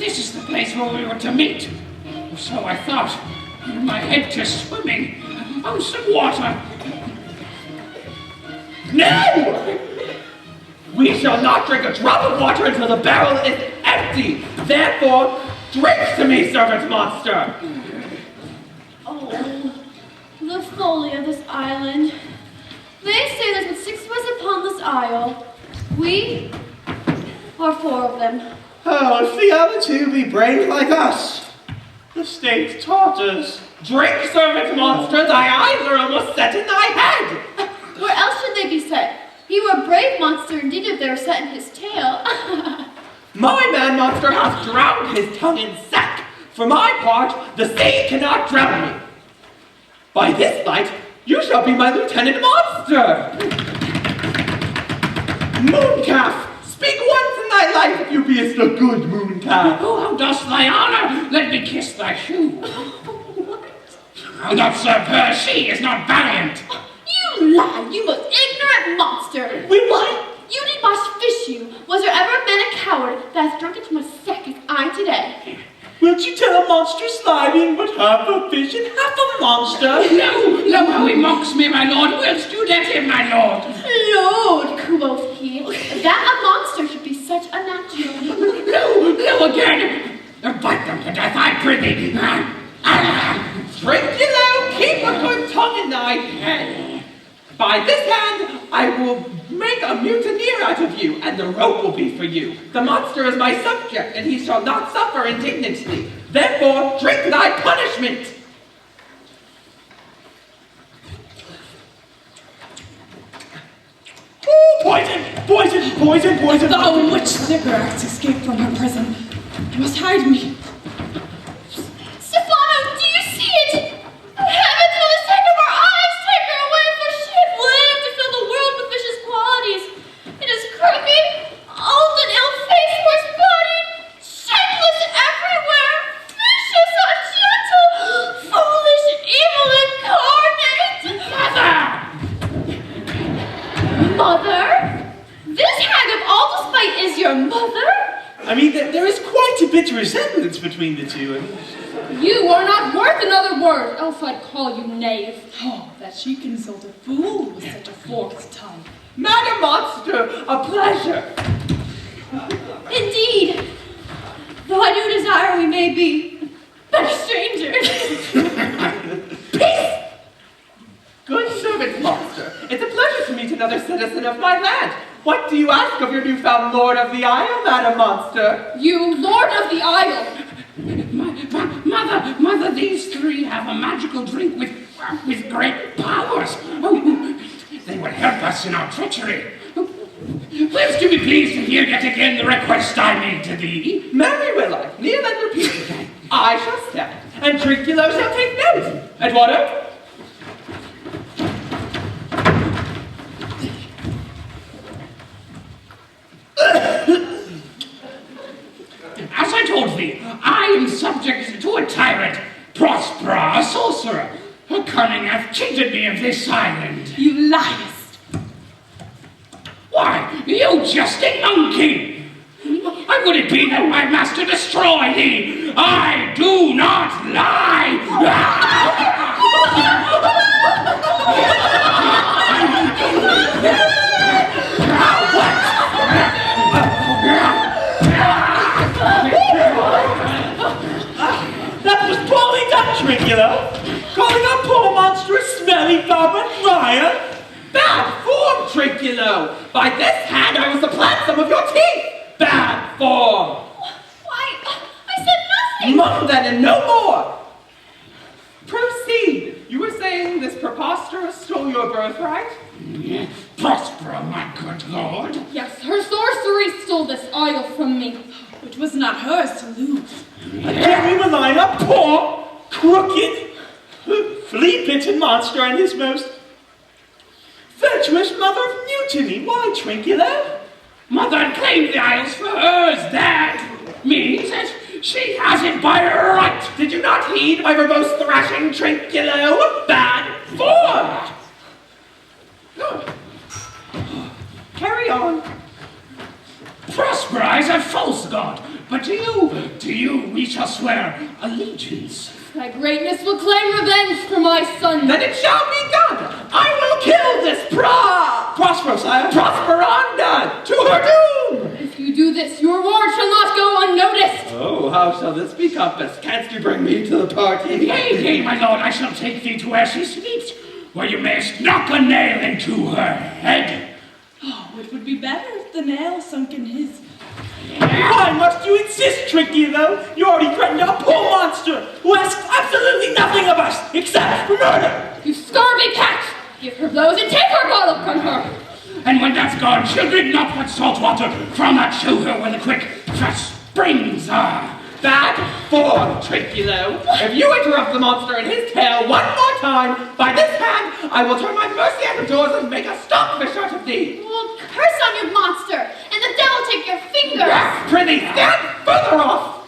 this is the place where we were to meet. Or so I thought. My head just swimming. Oh, some water. No! We shall not drink a drop of water until the barrel is empty. Therefore, drink to me, servant monster. Oh, the folly of this island. They say there's but 6 of us upon this isle. We are 4 of them. Oh, if the other 2 be brave like us. The state taught us. Drink, servant monster, thy eyes are almost set in thy head. Where else should they be set? He were a brave monster indeed if they were set in his tail. My man monster hath drowned his tongue in sack. For my part, the sea cannot drown me. By this light, you shall be my lieutenant monster. Mooncalf, speak once in thy life if you beest a good mooncalf. Oh, how dost thy honor? Let me kiss thy shoe. I'll not serve her, she is not valiant. You lie, you most ignorant monster. We what? You need wash fish you. Was there ever a man a coward that hath drunk into my sack as I today? Wilt you tell a monstrous lie being but half a fish and half a monster? Lo, how he mocks me, my lord. Whilst you let him, my lord. Lord, quoth he, that a monster should be such a natural. No, again. Bite them to death, I prithee. Drink you low, keep a good tongue in thy head. By this hand, I will make a mutineer out of you, and the rope will be for you. The monster is my subject, and he shall not suffer indignantly. Therefore, drink thy punishment. Oh, poison! Poison! Poison! Poison! The witch liquor acts escaped from her prison. You must hide me. Stefano, do you see it? Heavens, for the sake of our eyes, take her away, for she had lived to fill the world with vicious qualities. It is crooked, old and ill-faced, worse-bodied, shapeless everywhere, vicious, ungentle, foolish, evil incarnate. Mother? This hag of all despite is your mother? I mean, there is quite a bit of resemblance between the 2. You are not worth another word, else I'd call you knave. Oh, that she can insult a fool with such a forked tongue. Madam Monster, a pleasure. Indeed. Though I do desire we may be better strangers. Peace! Good servant, monster. It's a pleasure to meet another citizen of my land. What do you ask of your newfound lord of the isle, Madam Monster? You lord of the isle! Mother, these 3 have a magical drink with great powers. Oh, they will help us in our treachery. Whilst you be pleased to hear yet again the request I made to thee. Marry will I, kneel and repeat again. I shall step, and Trinculo shall take note. Eduardo? As I told thee, I am subject to a tyrant, Prospera, a sorcerer. Her cunning hath cheated me of this island. You liest! Why, you jesting monkey! Why would it be that my master destroy thee? I do not lie! That was poorly done, Trinculo. Calling a poor monstrous smelly barber liar. Bad form, Trinculo. By this hand I will supplant some of your teeth. Bad form. Why, I said nothing. Mum then and no more. Proceed. You were saying this preposterous stole your birthright? Prospera, my good lord. Yes, her sorcery stole this isle from me, which was not hers to lose. Can we malign a poor, crooked, flea-bitten monster and his most virtuous mother of mutiny? Why, Trinculo? Mother claimed the isles for hers. That means that she has it by right. Did you not heed my verbose thrashing, Trinculo? Bad form. Carry on. Prosper is a false god, but to you we shall swear allegiance. Thy greatness will claim revenge for my son. Then it shall be done. I will kill this Prospero, sire. Prosperanda to her doom. If you do this, your ward shall not go unnoticed. Oh, how shall this be compassed? Canst you bring me to the party? Yea, my lord, I shall take thee to where she sleeps, where you mayest knock a nail into her head. Oh, it would be better if the nail sunk in his. Why must you insist, Trinculo? You already threatened a poor monster who asks absolutely nothing of us except for murder. You scurvy cat! Give her blows and take her bottle from her. And when that's gone, she'll drink not but salt water from that shoulder where the quick fresh springs are. Bad form, Trinculo. If you interrupt the monster in his tale one more time, by this hand, I will turn my mercy at the doors and make a stockfish out of thee. Well, curse on your monster, and the devil take your fingers. Yes, prithee, stand further off.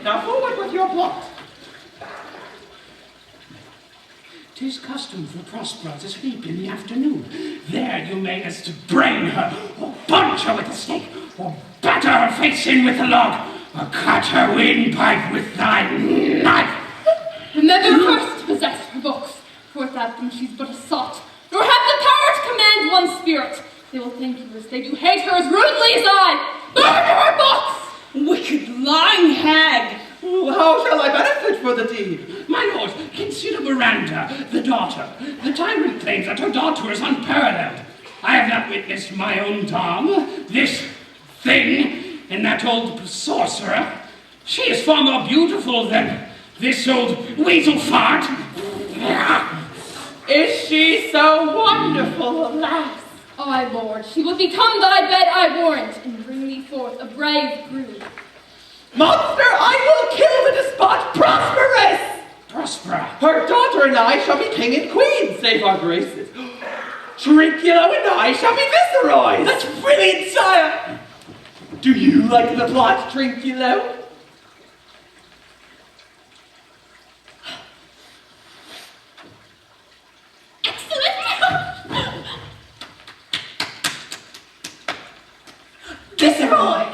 Now forward with your plot. 'Tis custom for Prospero to sleep in the afternoon. There you mayest brain her, or punch her with a stake, or batter her face in with a log, or cut her windpipe with thy knife. Remember first to possess her books, for without them she's but a sot, nor have the power to command one spirit. They will thank you as they do hate her as rudely as I. Burn her books! Wicked lying hag! How shall I benefit for the deed? My lord, consider Miranda, the daughter. The tyrant claims that her daughter is unparalleled. I have not witnessed my own Tom, this thing, in that old sorcerer. She is far more beautiful than this old weasel fart. Is she so wonderful, alas? O my lord, she will become thy bed, I warrant, and bring thee forth a brave brood. Monster, I will kill the despot Prosperous! Prospera. Her daughter and I shall be king and queen, save our graces. Trinculo and I shall be viceroys! That's brilliant, sire. Do you like the plot, Trinculo? Excellent! Viceroy!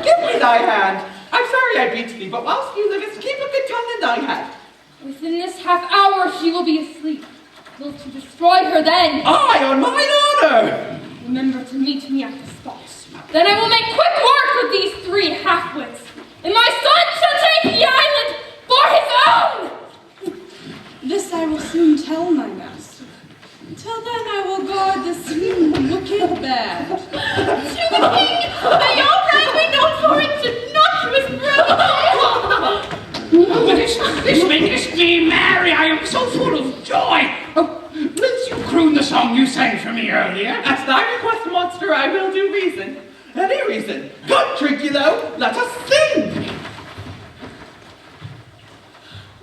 Give me thy hand. I'm sorry I beat thee, but whilst you livest, keep a good tongue in thy head. Within this half hour she will be asleep. Wilt to destroy her then? I, on mine honor! Remember to meet me at the spot. Then I will make quick work with these 3 half-wits, and my son shall take the island for his own! This I will soon tell my master. Till then I will guard the slim wicked bad. To the king, may your rank be known for its innocuous brevity. This makes me merry. I am so full of joy. Oh, wilt you croon the song you sang for me earlier? At thy request, monster, I will do reason. Any reason. Good, Trinculo, let us sing!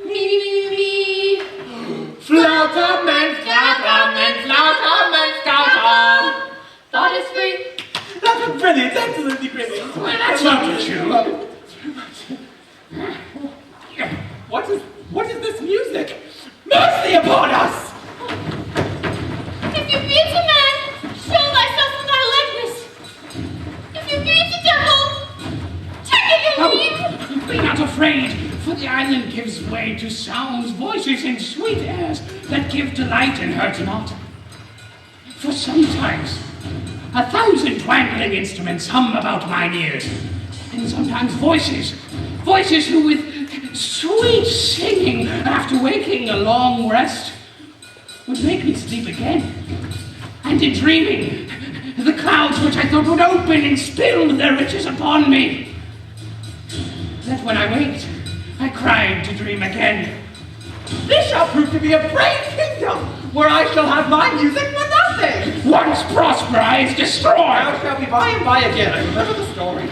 Me. Flauterman, Thought is free. That's brilliant, absolutely brilliant. Well, that's not the tune. What is this music? Mercy upon us! If you beat a man, show thyself in thy likeness. If you beat the devil, take it your leave. Be not afraid, for the island gives way to sounds, voices, and sweet airs that give delight and hurt not. For sometimes 1,000 twangling instruments hum about mine ears, and sometimes voices who with sweet singing after waking a long rest would make me sleep again. And in dreaming, the clouds which I thought would open and spill their riches upon me, that when I waked, I cried to dream again. This shall prove to be a brave kingdom, where I shall have my music for nothing! Once Prospera is destroyed! Now shall be by and by again, I remember the story.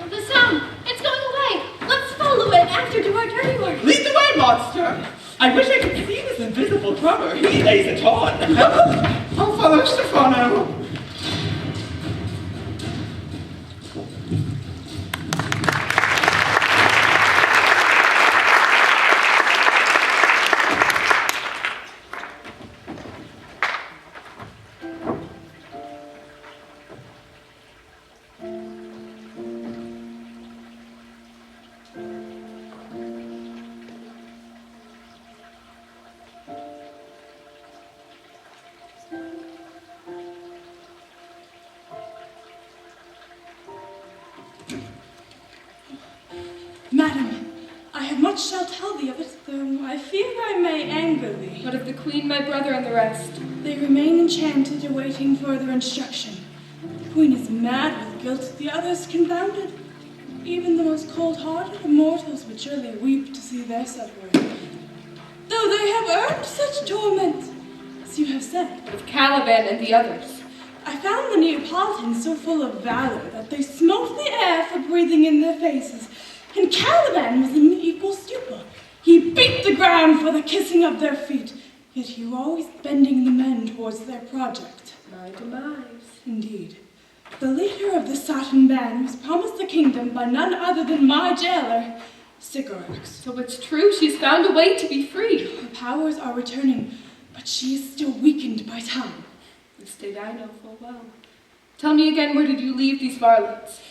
The sound, it's going away. Let's follow it after do our dirty work. Lead the way, monster! I wish I could see this invisible drummer. He lays it on. Oh, Father Stefano! Madam, I have much shall tell thee of it, though I fear I may anger thee. What of the queen, my brother, and the rest? They remain enchanted, awaiting further instruction. The queen is mad with guilt, the others confounded. Even the most cold-hearted of mortals would surely weep to see their suffering. Though they have earned such torment, as you have said. What of Caliban and the others? I found the Neapolitans so full of valor that they smote the air for breathing in their faces, and Caliban was in equal stupor. He beat the ground for the kissing of their feet, yet you were always bending the men towards their project. My demise. Indeed. The leader of the Saturn band was promised the kingdom by none other than my jailer, Sycorax. So it's true she's found a way to be free. Her powers are returning, but she is still weakened by time. This state I know full well. Tell me again, where did you leave these varlets?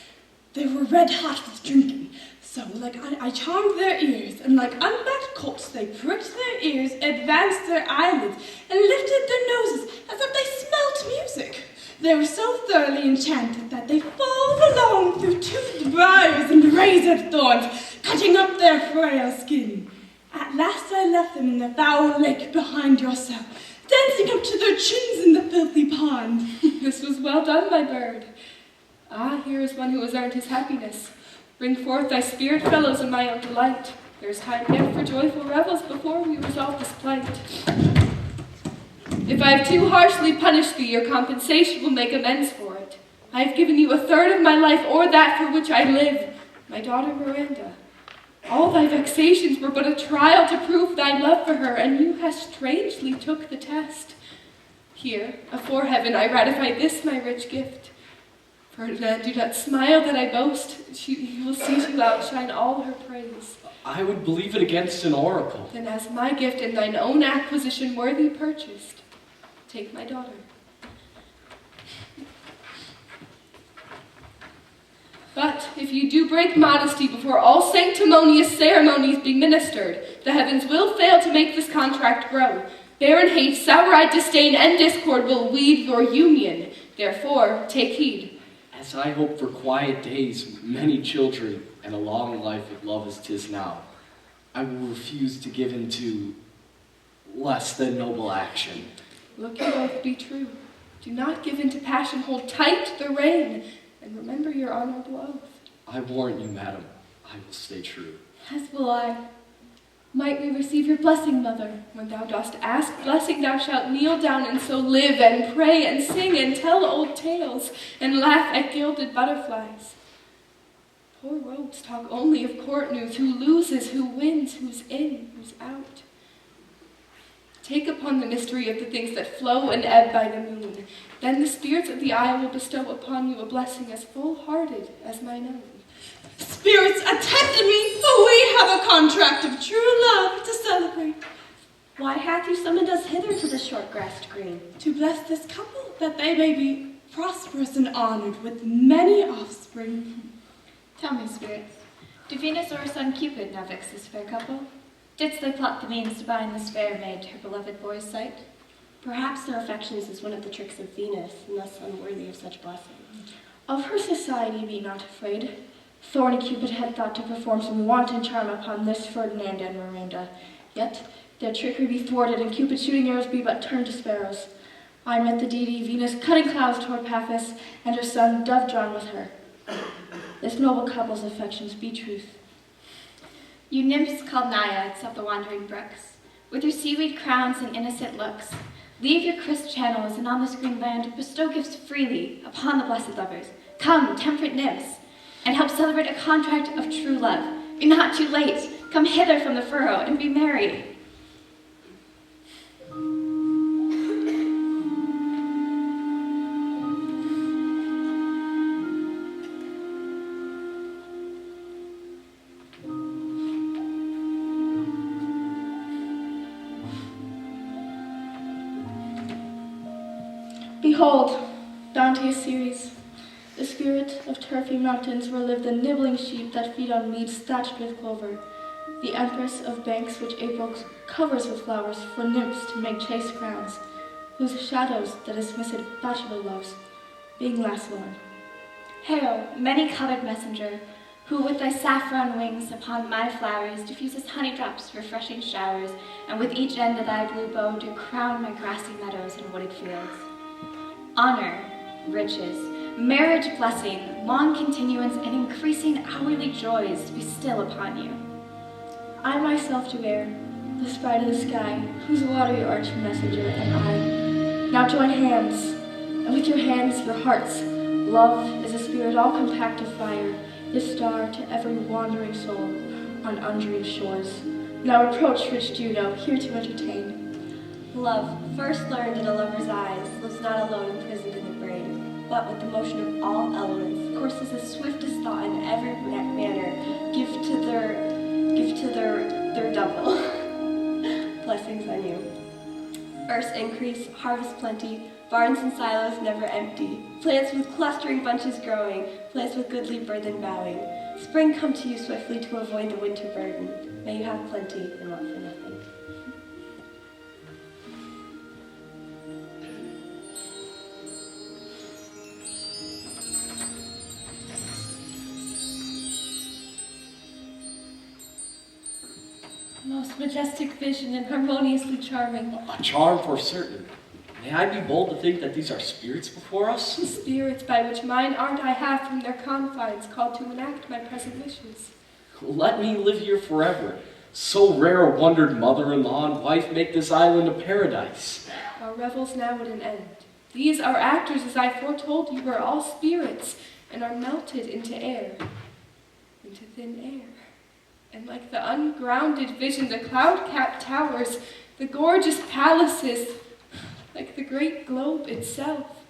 They were red hot with drinking, so like I charmed their ears, and like unbacked colts they pricked their ears, advanced their eyelids, and lifted their noses as if they smelt music. They were so thoroughly enchanted that they followed along through toothed briars and razored thorns, cutting up their frail skin. At last I left them in the foul lake behind your cell, dancing up to their chins in the filthy pond. This was well done, my bird. Ah, here is one who has earned his happiness. Bring forth thy spirit fellows in my own delight. There is time yet for joyful revels before we resolve this plight. If I have too harshly punished thee, your compensation will make amends for it. I have given you a third of my life, or that for which I live, my daughter Miranda. All thy vexations were but a trial to prove thy love for her, and you hast strangely took the test. Here, afore heaven, I ratify this my rich gift. Ferdinand, do not smile that I boast. You will see she will outshine all her praise. I would believe it against an oracle. Then as my gift and thine own acquisition worthy purchased, take my daughter. But if you do break modesty before all sanctimonious ceremonies be ministered, the heavens will fail to make this contract grow. Barren hate, sour-eyed disdain, and discord will weed your union. Therefore, take heed. As I hope for quiet days, many children, and a long life of love as 'tis now, I will refuse to give in to less than noble action. Look you both be true. Do not give in to passion, hold tight the rein, and remember your honorable oath. I warrant you, madam, I will stay true. As will I. Might we receive your blessing, mother? When thou dost ask blessing, thou shalt kneel down, and so live and pray and sing and tell old tales and laugh at gilded butterflies. Poor rogues talk only of court news, who loses, who wins, who's in, who's out. Take upon the mystery of the things that flow and ebb by the moon. Then the spirits of the isle will bestow upon you a blessing as full-hearted as mine own. Spirits, attend to me, for we have a contract of true love to celebrate. Why hath you summoned us hither to the short-grassed green? To bless this couple, that they may be prosperous and honored with many offspring. Tell me, spirits, do Venus or her son Cupid now vex this fair couple? Didst they plot the means to bind this fair maid to her beloved boy's sight? Perhaps their affections is one of the tricks of Venus, and thus unworthy of such blessing. Of her society be not afraid. Thorny Cupid had thought to perform some wanton charm upon this Ferdinand and Miranda. Yet their trickery be thwarted, and Cupid's shooting arrows be but turned to sparrows. I met the deity Venus cutting clouds toward Paphos, and her son dove-drawn with her. This noble couple's affections be truth. You nymphs called naiads of the wandering brooks, with your seaweed crowns and innocent looks, leave your crisp channels, and on this green land bestow gifts freely upon the blessed lovers. Come, temperate nymphs, and help celebrate a contract of true love. Be not too late. Come hither from the furrow and be merry. Behold, bounteous Ceres, the spirit of turfy mountains where live the nibbling sheep that feed on meads thatched with clover, the empress of banks which April covers with flowers for nymphs to make chaste crowns, whose shadows the dismissed bachelor loves, being last lorn. Hail, many-colored messenger, who with thy saffron wings upon my flowers diffuses honey drops, refreshing showers, and with each end of thy blue bow do crown my grassy meadows and wooded fields. Honor, riches, marriage blessing, long continuance, and increasing hourly joys to be still upon you. I myself do bear the sprite of the sky, whose watery arch messenger am I. Now join hands, and with your hands your hearts. Love is a spirit all compact of fire, the star to every wandering soul on undreamed shores. Now approach, rich Juno, here to entertain. Love, first learned in a lover's eyes, lives not alone imprisoned in the brain, but with the motion of all elements, courses the swiftest thought in every manner, give to their double. Blessings on you. Earth's increase, harvest plenty, barns and silos never empty, plants with clustering bunches growing, plants with goodly burthen bowing. Spring come to you swiftly to avoid the winter burden. May you have plenty and want for nothing. Most majestic vision and harmoniously charming. A charm for certain. May I be bold to think that these are spirits before us? Spirits by which mine art I have from their confines called to enact my present wishes. Let me live here forever. So rare a wondered mother-in-law and wife make this island a paradise. Our revels now at an end. These are actors, as I foretold you, were all spirits, and are melted into air, into thin air. And like the ungrounded vision, the cloud-capped towers, the gorgeous palaces, like the great globe itself,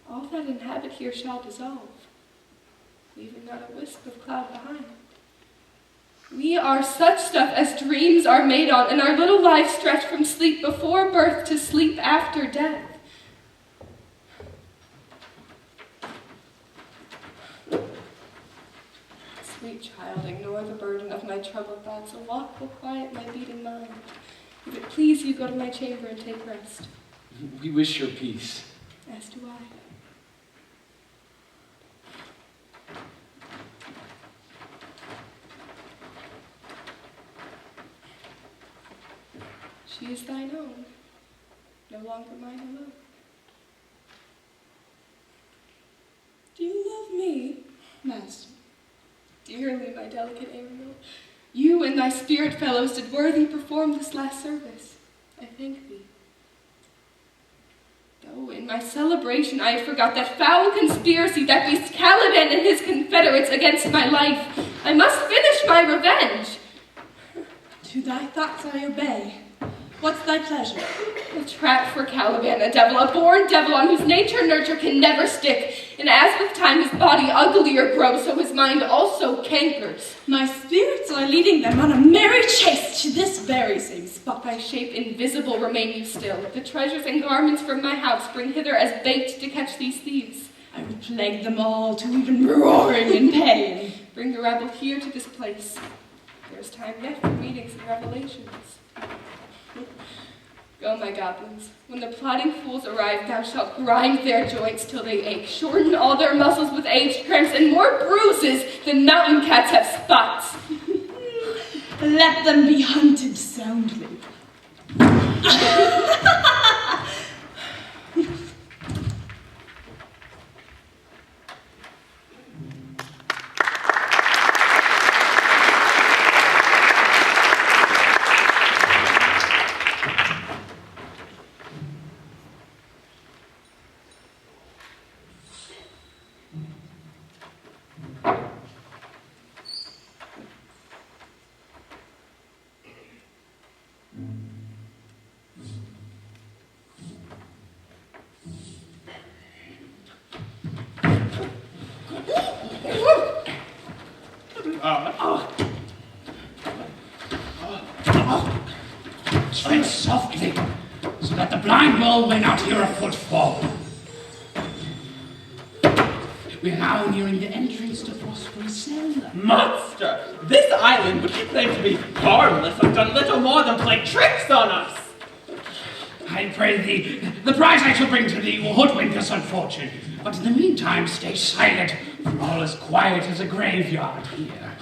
all that inhabit here shall dissolve, leaving not a wisp of cloud behind. We are such stuff as dreams are made on, and our little lives stretch from sleep before birth to sleep after death. Sweet child, ignore the burden of my troubled thoughts. A walk will quiet my beating mind. If it please you, go to my chamber and take rest. We wish your peace. As do I. She is thine own, no longer mine alone. Do you love me, master? Dearly, my delicate Ariel. You and thy spirit fellows did worthy perform this last service. I thank thee. Though in my celebration I forgot that foul conspiracy that beast Caliban and his confederates against my life, I must finish my revenge. To thy thoughts I obey. What's thy pleasure? A trap for Caliban, a devil, a born devil on whose nature nurture can never stick. And as with time his body uglier grows, so his mind also cankers. My spirits are leading them on a merry chase to this very same spot. Thy shape invisible remain you still. The treasures and garments from my house bring hither as bait to catch these thieves. I will plague them all to even roaring in pain. Bring the rabble here to this place. There is time yet for meetings and revelations. Go, my goblins. When the plotting fools arrive, thou shalt grind their joints till they ache, shorten all their muscles with age, cramps, and more bruises than mountain cats have spots. Let them be hunted soundly. Tread softly, so that the blind bull may not hear a footfall. We are now nearing the entrance to Phosphorus Cell. Monster! This island, which you claim to be harmless, has done little more than play tricks on us! I I pray thee, the prize I shall bring to thee will hoodwink this unfortunate. But in the meantime, stay silent, for all is quiet as a graveyard here.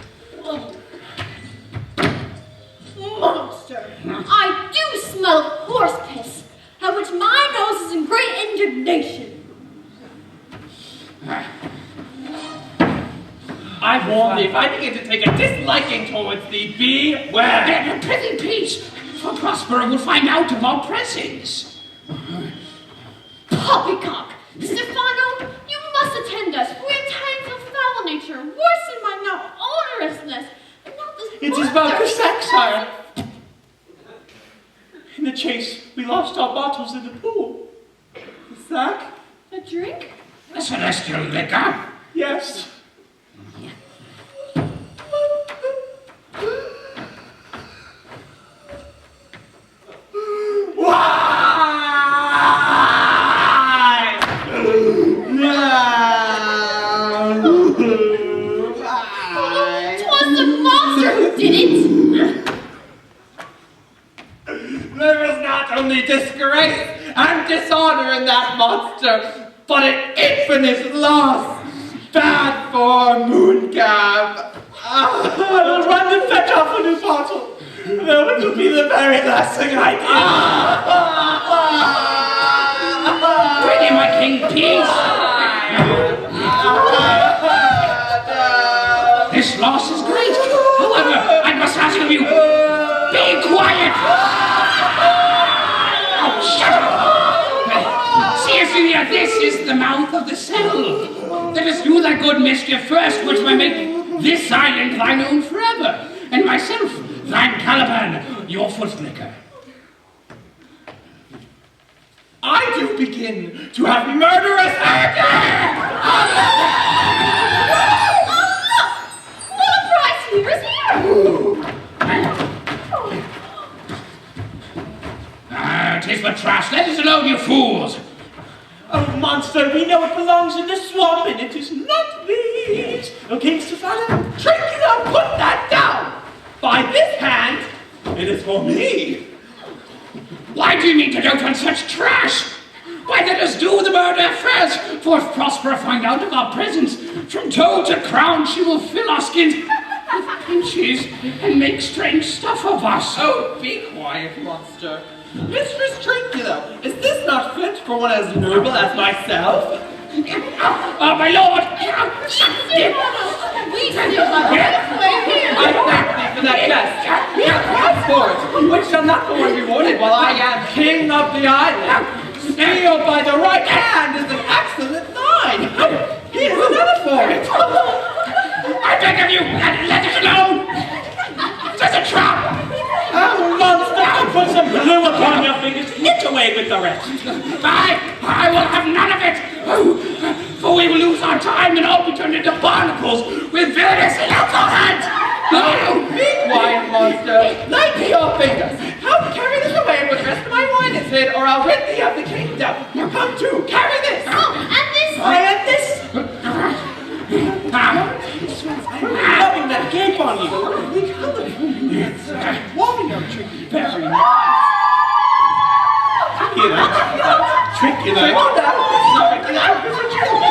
Monster! I do smell horse piss, at which my nose is in great indignation. I warn thee, if I begin to take a disliking towards thee, beware! Prithee, peace, for Prospero will find out of our presence. Poppycock! Stefano, you must attend us, for we have times of foul nature, worse than my malodorousness, and not this It is about the sack, sire. In the chase, we lost our bottles in the pool. The sack? A drink? The celestial liquor? Yes. Twas the monster who did it! There is not only disgrace and dishonor in that monster, but an infinite loss. Bad for Mooncab. I'll run and fetch off a new bottle. Though it will be the very last thing I do. Bring him, my king, peace! This loss is great. However, I must ask of you, be quiet! Oh, shut up! Seest thou here, this is the mouth of the cell. Let us do thy good mischief first, which may make this island thine own forever, and myself thine Caliban, your foot liquor. I do begin to have murderous urges! What a prize here is here! Tis but trash. Let us alone, you fools. Oh, monster, we know it belongs in the swamp, and it is not these. O King Stefano, Trinculo, put that down! By this hand, it is for me. Why do you need to dote on such trash? Why, let us do the murder first, for if Prospero find out of our presence, from toe to crown she will fill our skins with pinches and make strange stuff of us. Oh, be quiet, monster. Mistress Trinculo, is this not fit for one as noble as myself? Oh, my lord! We still have halfway here! I thank thee for that jest. Here, pass for it, which shall not go unrewarded while I am king of the island. Steal by the right hand is an excellent sign. Here's another for it. I beg of you, let it alone! It's a trap! oh, monster, put some glue upon your fingers. Get away with the rest. I will have none of it! For we will lose our time and all be turned into barnacles with villainous and alcohol hands! Oh, be quiet, monster. Let me your fingers. Help carry this away when the rest of my wine is hid, or I'll rid thee of the kingdom. Now come to, carry this. Oh, and this! And this. I'm loving that cape on you. It's warrior tricky, very nice. You know, tricky though. Oh no, it's not tricky now, it's a tricky.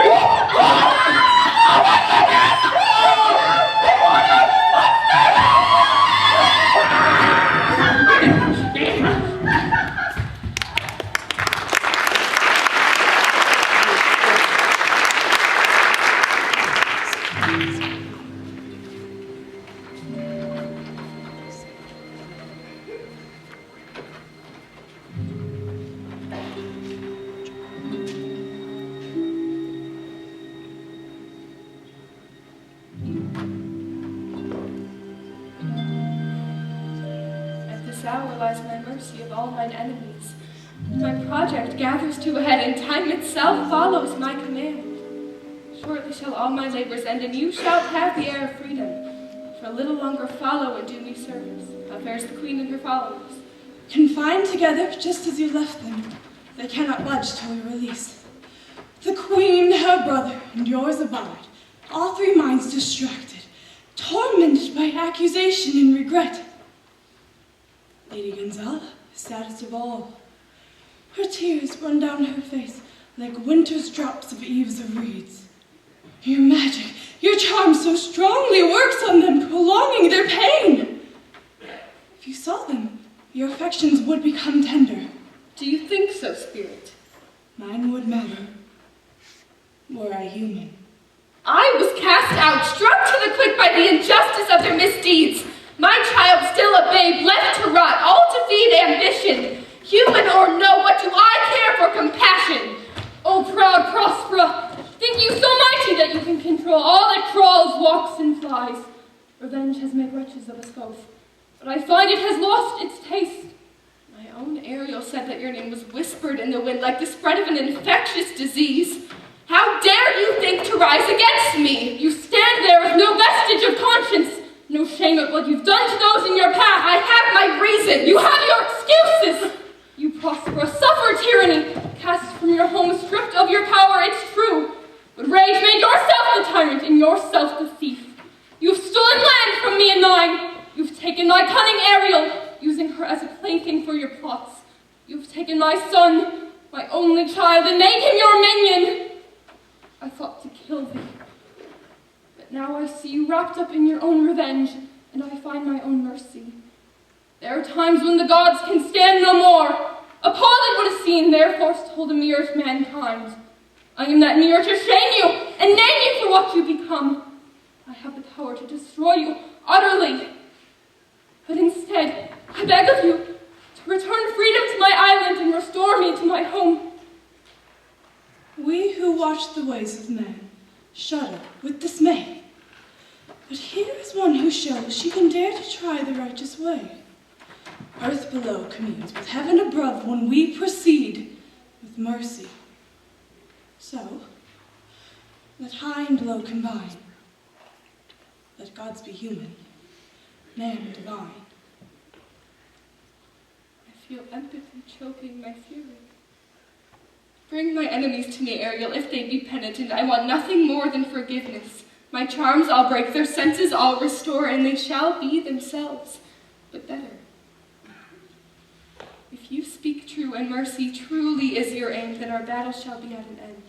Hour lies my mercy of all mine enemies. My project gathers to a head, and time itself follows my command. Shortly shall all my labors end, and you shalt have the air of freedom. For a little longer follow and do me service. How fares the queen and her followers? Confined together just as you left them, they cannot budge till we release. The queen, her brother, and yours abide, all three minds distracted, tormented by accusation and regret. Lady Gonzala, saddest of all, Her tears run down her face like winter's drops of eaves of reeds. Your magic, your charm so strongly works on them, prolonging their pain. If you saw them, your affections would become tender. Do you think so, spirit? Mine would matter, were I human. I was cast out, struck to the quick by the injustice of their misdeeds. My child still a babe, left to rot, all to feed ambition. Human or no, what do I care for compassion? O proud Prospera, think you so mighty that you can control all that crawls, walks, and flies? Revenge has made wretches of us both, but I find it has lost its taste. My own Ariel said that your name was whispered in the wind like the spread of an infectious disease. How dare you think to rise against me? You stand there with no vestige of conscience, no shame at what you've done to those in your path. I have my reason. You have your excuses. You prosper, suffer tyranny, cast from your home, stripped of your power, it's true. But rage made yourself the tyrant and yourself the thief. You've stolen land from me and mine. You've taken my cunning Ariel, using her as a plaything for your plots. You've taken my son, my only child, and made him your minion. I thought to kill thee, but now I see you wrapped up in your own revenge, and I find my own mercy. There are times when the gods can stand no more. Appalled at what is seen, their force told a mirror to mankind. I am that mirror to shame you and name you for what you become. I have the power to destroy you utterly. But instead, I beg of you to return freedom to my island and restore me to my home. We who watch the ways of man shudder with dismay. But here is one who shows she can dare to try the righteous way. Earth below communes with heaven above when we proceed with mercy. So, let high and low combine. Let gods be human, man divine. I feel empathy choking my fury. Bring my enemies to me, Ariel, if they be penitent. I want nothing more than forgiveness. My charms I'll break, their senses I'll restore, and they shall be themselves, but better. If you speak true and mercy truly is your aim, then our battle shall be at an end.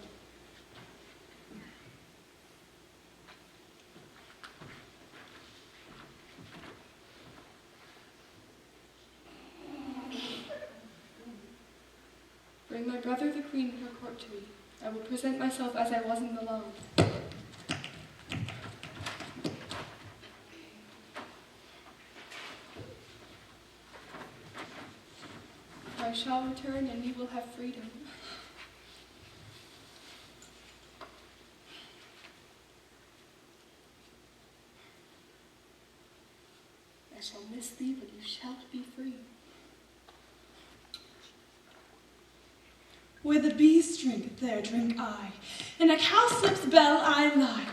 Bring my brother the queen and her court to me. I will present myself as I was in the law. I shall return and you will have freedom. I shall miss thee, but you shalt be free. Where the bees drink, there drink I. In a cowslip's bell I lie.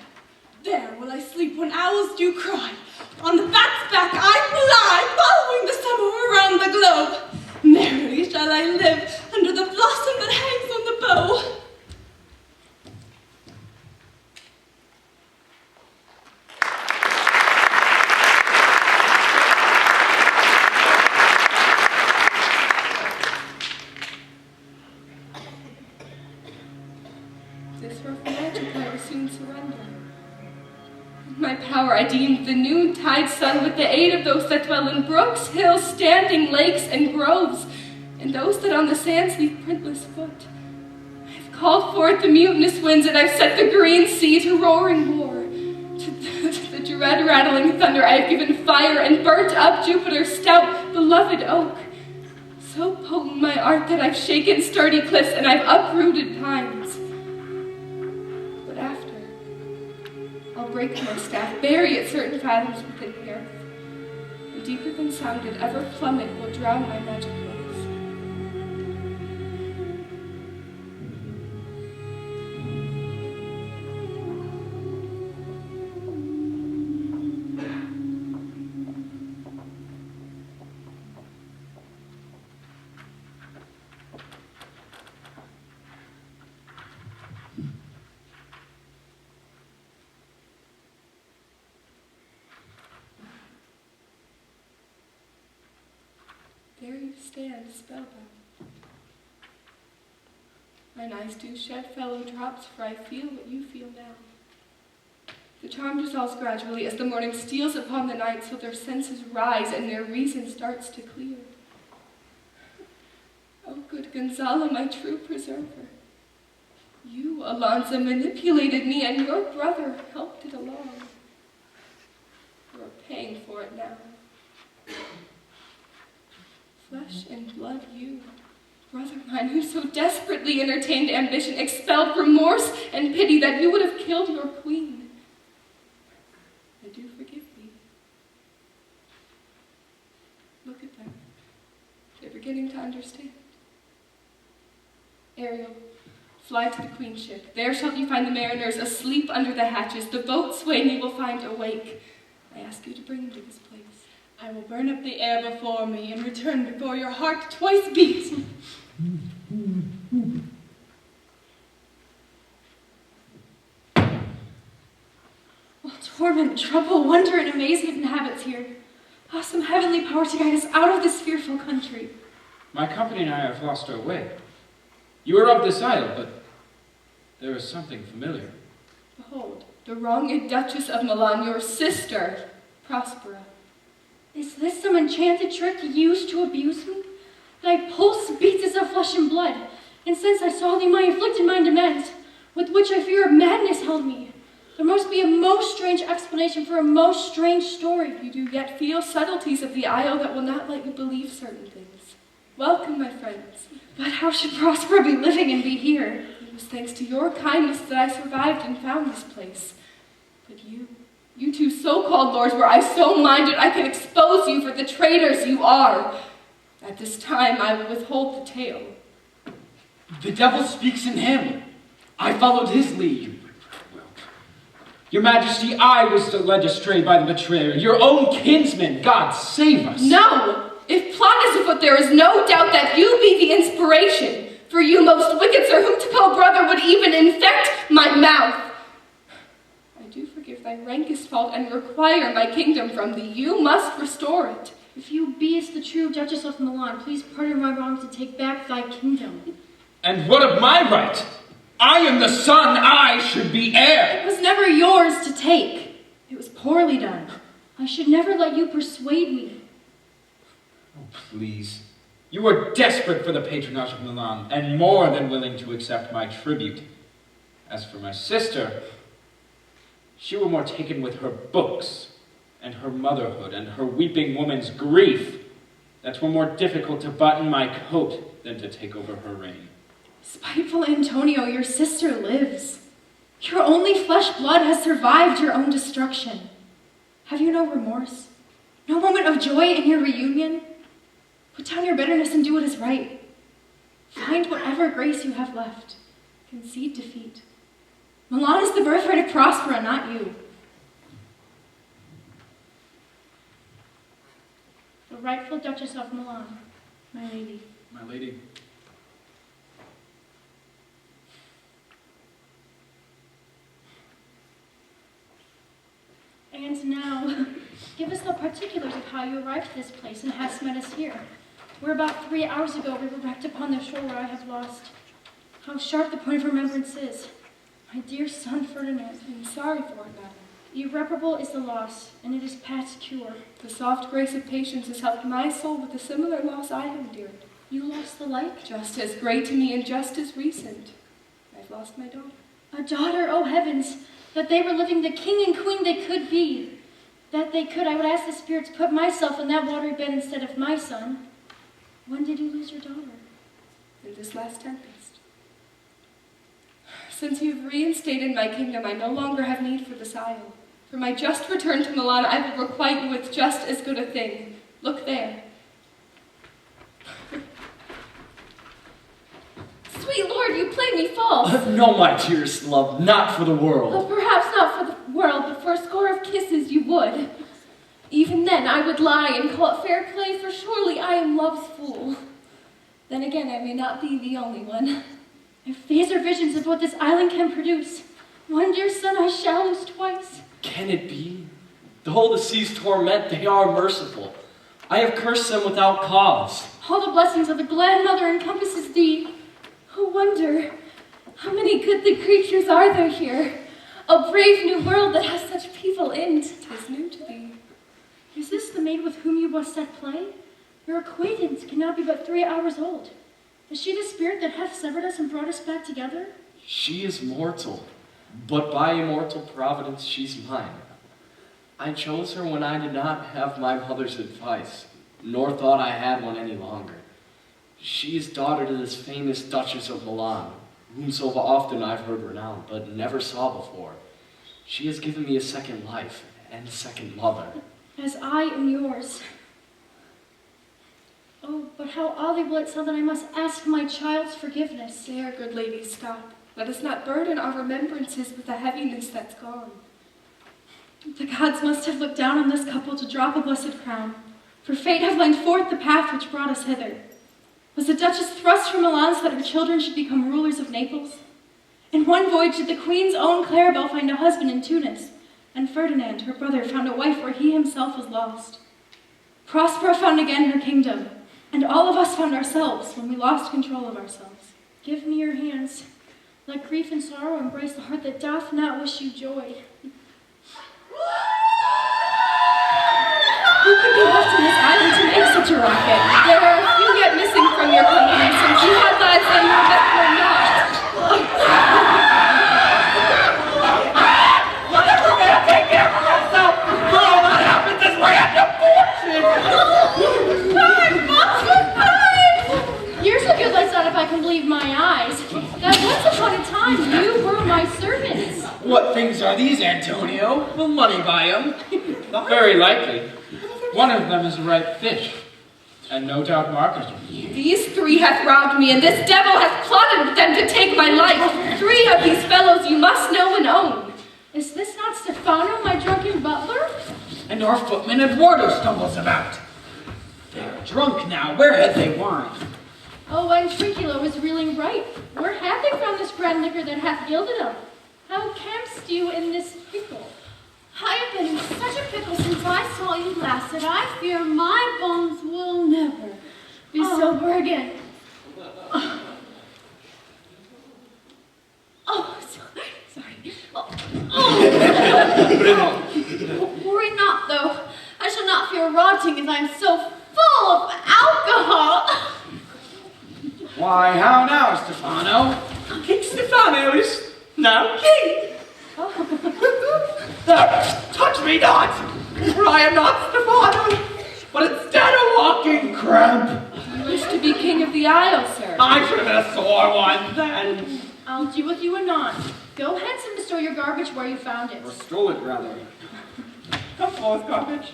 There will I sleep when owls do cry. On the bat's back I will lie, following the summer around the globe. Merrily shall I live under the blossom that hangs on the bow. This rough magic I will soon surrender. In my power I deemed the noontide sun with the aid of those that dwell in brooks, hills, standing lakes, and groves, and those that on the sands leave printless foot. I have called forth the mutinous winds, and I've set the green sea to roaring war. To the dread rattling thunder I have given fire, and burnt up Jupiter's stout, beloved oak. So potent my art that I've shaken sturdy cliffs, and I've uprooted pines. But after, I'll break my staff, bury it certain fathoms within the earth, and deeper than sounded ever plummet will drown my magic waves. There you stand, spellbound. Mine eyes do shed fellow drops, for I feel what you feel now. The charm dissolves gradually as the morning steals upon the night, so their senses rise and their reason starts to clear. Oh, good Gonzalo, my true preserver. You, Alonzo, manipulated me, and your brother helped it along. You are paying for it now. Flesh and blood, you, brother mine, who so desperately entertained ambition, expelled remorse and pity that you would have killed your queen. I do forgive thee. Look at them. They're beginning to understand. Ariel, fly to the queen's ship. There shalt you find the mariners asleep under the hatches. The boatswain you will find awake. I ask you to bring him to this place. I will burn up the air before me and return before your heart twice beats. All torment, trouble, wonder, and amazement inhabits here. Awesome heavenly power to guide us out of this fearful country. My company and I have lost our way. You are of this isle, but there is something familiar. Behold, the wronged Duchess of Milan, your sister, Prospera. Is this some enchanted trick used to abuse me? Thy pulse beats as of flesh and blood, and since I saw thee, my afflicted mind demands, with which I fear madness held me. There must be a most strange explanation for a most strange story. You do yet feel subtleties of the isle that will not let you believe certain things. Welcome, my friends. But how should Prospera be living and be here? It was thanks to your kindness that I survived and found this place. But you two so-called lords, were I so minded, I could expose you for the traitors you are. At this time, I will withhold the tale. The devil speaks in him. I followed his lead. Your Majesty, I was led astray by the betrayer, your own kinsman. God save us. No! If plot is afoot, there is no doubt that you be the inspiration. For you, most wicked sir, whom to call brother would even infect my mouth. I do forgive thy rankest fault and require my kingdom from thee. You must restore it. If you beest the true Duchess of Milan, please pardon my wrongs and take back thy kingdom. And what of my right? I am the son, I should be heir. It was never yours to take. It was poorly done. I should never let you persuade me. Oh, please. You are desperate for the patronage of Milan, and more than willing to accept my tribute. As for my sister, she were more taken with her books, and her motherhood, and her weeping woman's grief, that were more difficult to button my coat than to take over her reign. Spiteful Antonio, your sister lives. Your only flesh blood has survived your own destruction. Have you no remorse? No moment of joy in your reunion? Put down your bitterness and do what is right. Find whatever grace you have left. Concede defeat. Milan is the birthright of Prospera, not you. The rightful Duchess of Milan, my lady. My lady. And now, give us the particulars of how you arrived at this place and hast met us here. Where about 3 hours ago we were wrecked upon the shore where I have lost. How sharp the point of remembrance is. My dear son Ferdinand, I am sorry for it, madam. Irreparable is the loss, and it is past cure. The soft grace of patience has helped my soul with a similar loss I have endured. You lost the like? Just as great to me and just as recent. I've lost my daughter. A daughter, oh heavens, that they were living the king and queen they could be. That they could, I would ask the spirits, put myself in that watery bed instead of my son. When did you lose your daughter? In this last tempest. Since you've reinstated my kingdom, I no longer have need for this isle. For my just return to Milan, I will requite you with just as good a thing. Look there. Sweet Lord, you play me false. No, my dearest love, not for the world. Well, perhaps not for the world, but for a score of kisses you would. Even then I would lie and call it fair play, for surely I am love's fool. Then again, I may not be the only one. If these are visions of what this island can produce, one dear son I shall lose twice. Can it be? Though the seas torment, they are merciful. I have cursed them without cause. All the blessings of the glad mother encompasses thee. Oh wonder, How many goodly creatures are there here? A brave new world that has such people in't. 'Tis new to thee. Is this the maid with whom you was at play? Your acquaintance cannot be but 3 hours old. Is she the spirit that hath severed us and brought us back together? She is mortal, but by immortal providence she's mine. I chose her when I did not have my mother's advice, nor thought I had one any longer. She is daughter to this famous Duchess of Milan, whom so often I've heard renowned, but never saw before. She has given me a second life and a second mother. As I am yours. Oh, but how oddly will it sound that I must ask my child's forgiveness. There, good lady, stop. Let us not burden our remembrances with a heaviness that's gone. The gods must have looked down on this couple to drop a blessed crown, for fate have lined forth the path which brought us hither. Was the Duchess thrust from Milan so that her children should become rulers of Naples? In one voyage did the Queen's own Claribel find a husband in Tunis, and Ferdinand, her brother, found a wife where he himself was lost. Prospera found again her kingdom, and all of us found ourselves when we lost control of ourselves. Give me your hands. Let grief and sorrow embrace the heart that doth not wish you joy. Who could be left on this island to make such a racket? There are a few yet missing from your company, since you had lives and your death were not. Whatever man, take care of yourself! For all that happens is way under fortune! You're so good, let's not if I can believe my eyes. That once upon a time you were my servants. What things are these, Antonio? Will money buy them? Very likely. One of them is a ripe fish, and no doubt marketable. These 3 hath robbed me, and this devil hath plotted with them to take my life. 3 of these fellows you must know and own. Is this not Stefano, my drunken butler? And our footman Eduardo stumbles about. They are drunk now. Where had they wine? Oh, and Trinculo is reeling right. Where have they found this grand liquor that hath gilded them? How camest you in this pickle? I have been in such a pickle since I saw you last that I fear my bones will never Be sober again. Sorry. Worry not, though. I shall not fear rotting as I am so full of alcohol. Why, how now, Stefano? King Stefano is now king. Touch me not, for I am not Stefano, but instead a walking cramp. You wish to be king of the isle, sir. I should have been a sore one then. I'll do with you anon. Go handsome to store your garbage where you found it. Or stole it, rather. Come forth, garbage.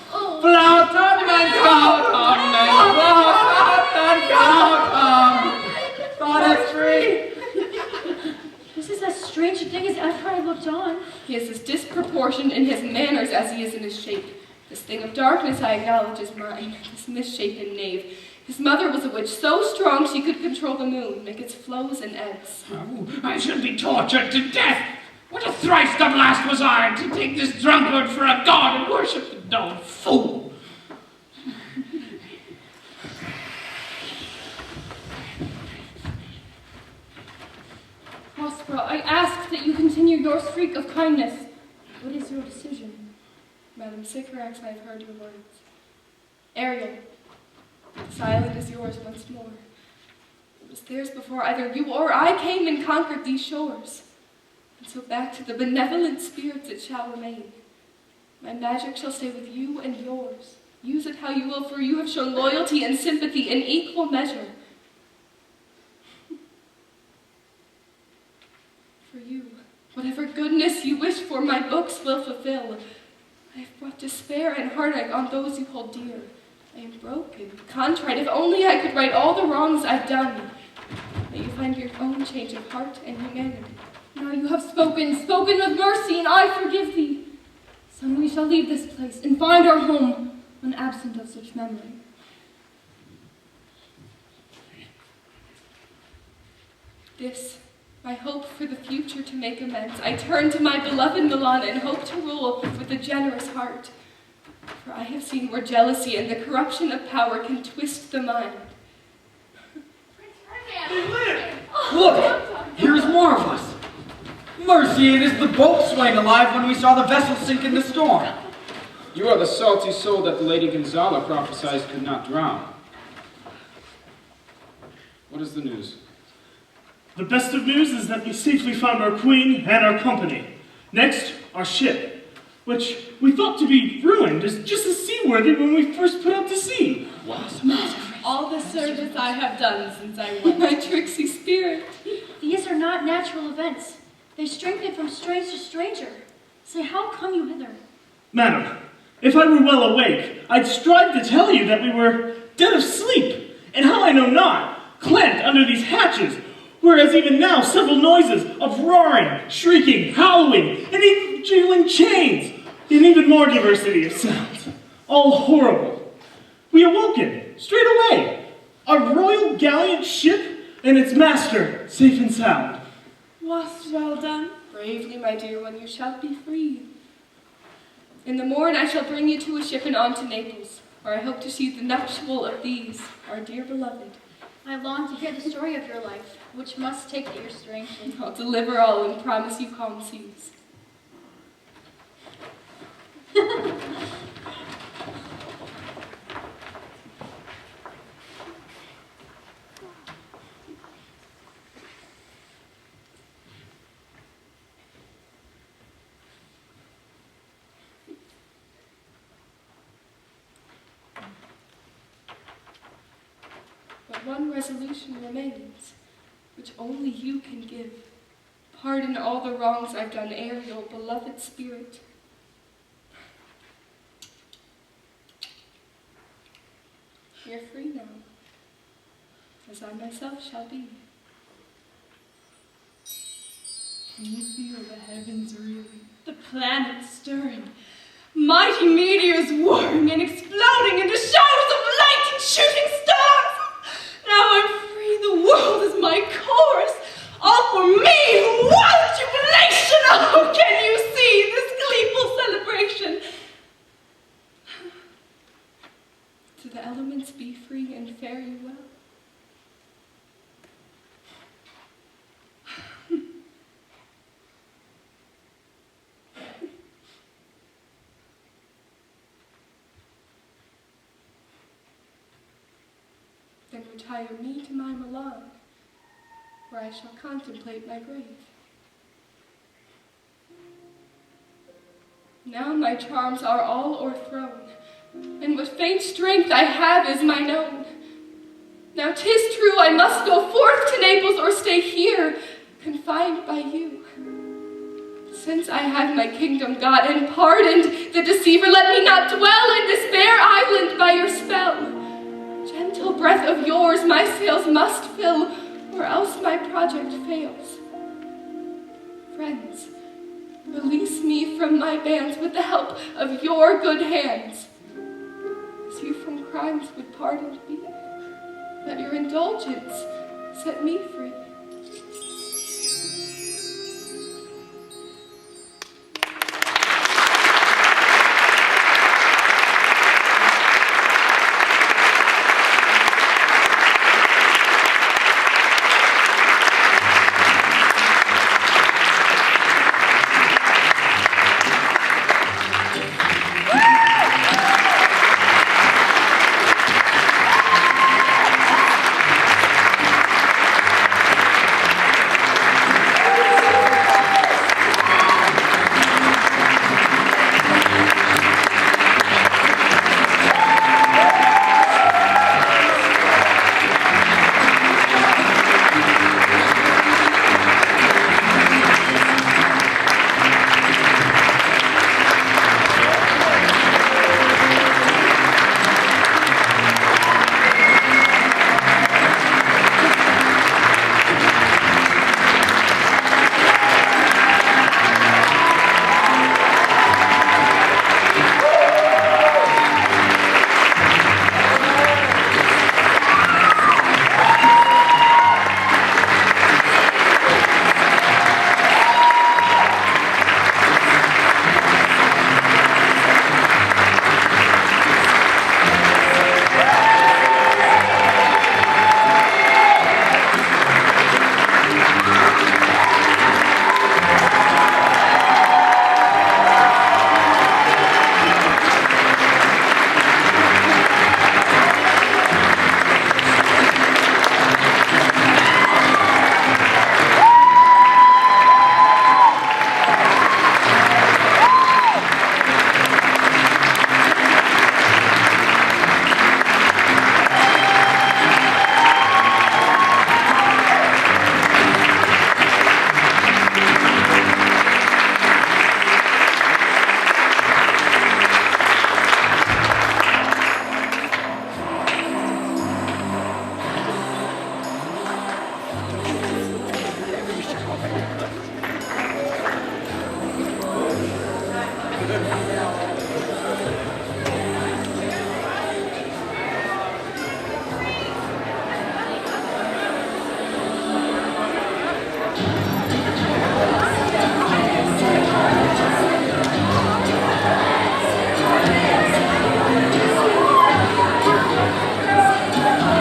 Flautam and cautum and flautam and cautum. Goddess free. This is as strange a thing as ever I looked on. He is as disproportioned in his manners as he is in his shape. This thing of darkness I acknowledge is mine, this misshapen knave. His mother was a witch so strong she could control the moon, make its flows and ebbs. Oh, I should be tortured to death. What a thrice the blast was I to take this drunkard for a god and worship the dull fool. Prospera, I ask that you continue your streak of kindness. What is your decision? Madam Sycorax, I have heard your words. Ariel. This island is yours once more. It was theirs before either you or I came and conquered these shores. And so back to the benevolent spirits it shall remain. My magic shall stay with you and yours. Use it how you will, for you have shown loyalty and sympathy in equal measure. For you, whatever goodness you wish for, my books will fulfill. I have brought despair and heartache on those you hold dear. I am broken, contrite. If only I could right all the wrongs I've done. May you find your own change of heart and humanity. Now you have spoken with mercy, and I forgive thee. Soon we shall leave this place and find our home when absent of such memory. This, my hope for the future to make amends. I turn to my beloved Milan and hope to rule with a generous heart. For I have seen where jealousy and the corruption of power can twist the mind. Look! Here's more of us. Mercy, it is the boatswain alive when we saw the vessel sink in the storm. You are the salty soul that the Lady Gonzala prophesied could not drown. What is the news? The best of news is that we safely found our queen and our company. Next, our ship, which we thought to be ruined, is just as seaworthy when we first put out to sea. What? All the service I have done since I went. My tricksy spirit. These are not natural events. They strengthen from strange to stranger. Say, how come you hither? Madam, if I were well awake, I'd strive to tell you that we were dead of sleep, and how I know not, clamped under these hatches, whereas even now several noises of roaring, shrieking, howling, and even jingling chains, and even more diversity of sounds, all horrible. We awoken, straight away, our royal gallant ship and its master safe and sound. Was well done. Bravely, my dear one, you shall be free. In the morn I shall bring you to a ship and on to Naples, where I hope to see the nuptial of these, our dear beloved. I long to hear the story of your life, which must take years strangely. I'll deliver all and promise you calm seas. But one resolution remains, which only you can give. Pardon all the wrongs I've done, Ariel, beloved spirit. You're free now, as I myself shall be. Can you feel the heavens reeling, the planets stirring, mighty meteors whirring and exploding into showers of light and shooting stars? Now I'm free, the world is my chorus, all for me, wild jubilation! Oh, can you see this gleeful celebration? To the elements be free and fare you well. Then retire me to my Milan, where I shall contemplate my grave. Now my charms are all o'erthrown, and what faint strength I have is mine own. Now 'tis true I must go forth to Naples or stay here, confined by you. Since I have my kingdom got and pardoned the deceiver, let me not dwell in this bare island by your spell. Gentle breath of yours my sails must fill, or else my project fails. Friends, release me from my bands with the help of your good hands. As you from crimes would pardoned be, let your indulgence set me free.